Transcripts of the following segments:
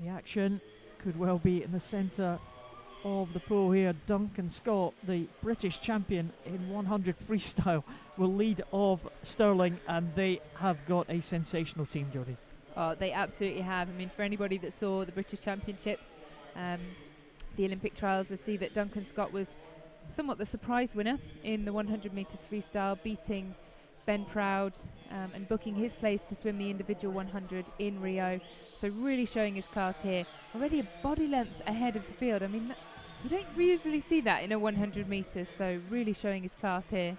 The action could well be in the centre of the pool here. Duncan Scott, the British champion in 100 freestyle, will lead of Stirling, and they have got a sensational team, Jodie. Oh, they absolutely have. I mean, for anybody that saw the British Championships, the Olympic trials, they see that Duncan Scott was somewhat the surprise winner in the 100 metres freestyle, beating Ben Proud and booking his place to swim the individual 100 in Rio. So really showing his class here. Already a body length ahead of the field. I mean, you don't usually see that in a 100 metres, so really showing his class here.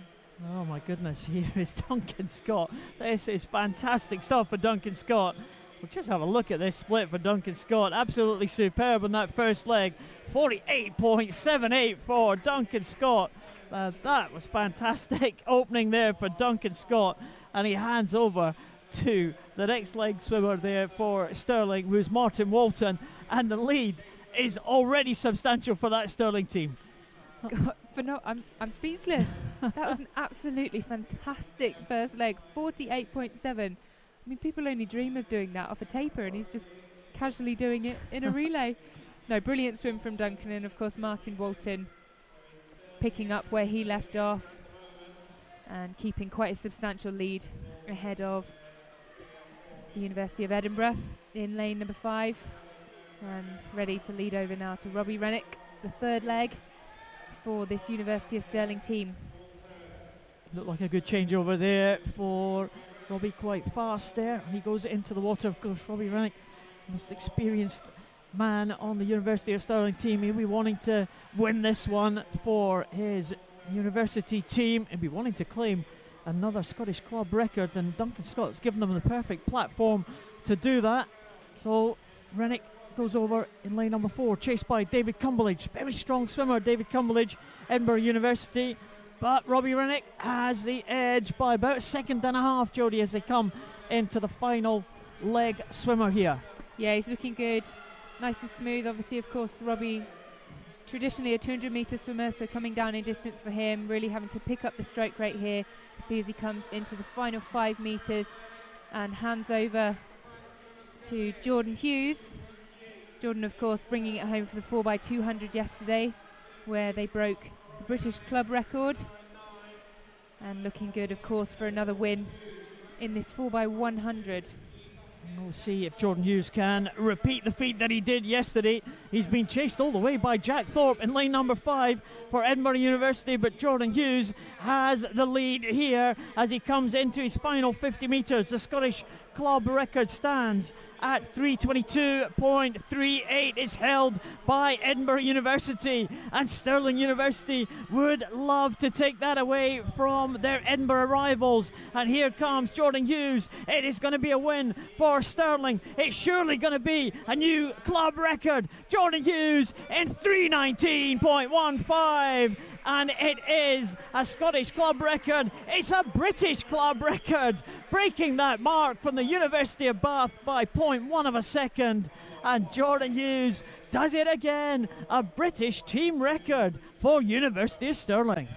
Oh my goodness, here is Duncan Scott. This is fantastic stuff for Duncan Scott. We'll just have a look at this split for Duncan Scott. Absolutely superb on that first leg. 48.78 for Duncan Scott. That was fantastic opening there for Duncan Scott. And he hands over to the next leg swimmer there for Stirling, who's Martin Walton. And the lead is already substantial for that Stirling team. God, I'm speechless. That was an absolutely fantastic first leg. 48.7. I mean, people only dream of doing that off a taper, and he's just casually doing it in a relay. No, brilliant swim from Duncan, and of course Martin Walton picking up where he left off and keeping quite a substantial lead ahead of the University of Edinburgh in lane number 5, and ready to lead over now to Robbie Rennick, the third leg for this University of Stirling team. Looked like a good changeover there for Robbie, quite fast there. He goes into the water. Of course, Robbie Rennick, most experienced man on the University of Stirling team. He'll be wanting to win this one for his university team and be wanting to claim another Scottish club record, and Duncan Scott's given them the perfect platform to do that. So Rennick goes over in lane number 4, chased by David Cumberledge. Very strong swimmer, David Cumberledge, Edinburgh University. But Robbie Rennick has the edge by about a second and a half, Jodie, as they come into the final leg swimmer here. Yeah, he's looking good, nice and smooth. Obviously, of course, Robbie, traditionally a 200 metre swimmer, so coming down in distance for him, really having to pick up the stroke rate here. See as he comes into the final 5 metres and hands over to Jordan Hughes. Jordan, of course, bringing it home for the 4x200 yesterday, where they broke the British club record, and looking good, of course, for another win in this 4x100. We'll see if Jordan Hughes can repeat the feat that he did yesterday. He's been chased all the way by Jack Thorpe in lane number 5 for Edinburgh University, but Jordan Hughes has the lead here as he comes into his final 50 metres. The Scottish club record stands at 3:22.38. Is held by Edinburgh University, and Stirling University would love to take that away from their Edinburgh rivals. And here comes Jordan Hughes. It is going to be a win for Stirling. It's surely going to be a new club record. Jordan Hughes in 3:19.15. And it is a Scottish club record. It's a British club record, breaking that mark from the University of Bath by 0.1 of a second. And Jordan Hughes does it again, a British team record for University of Stirling.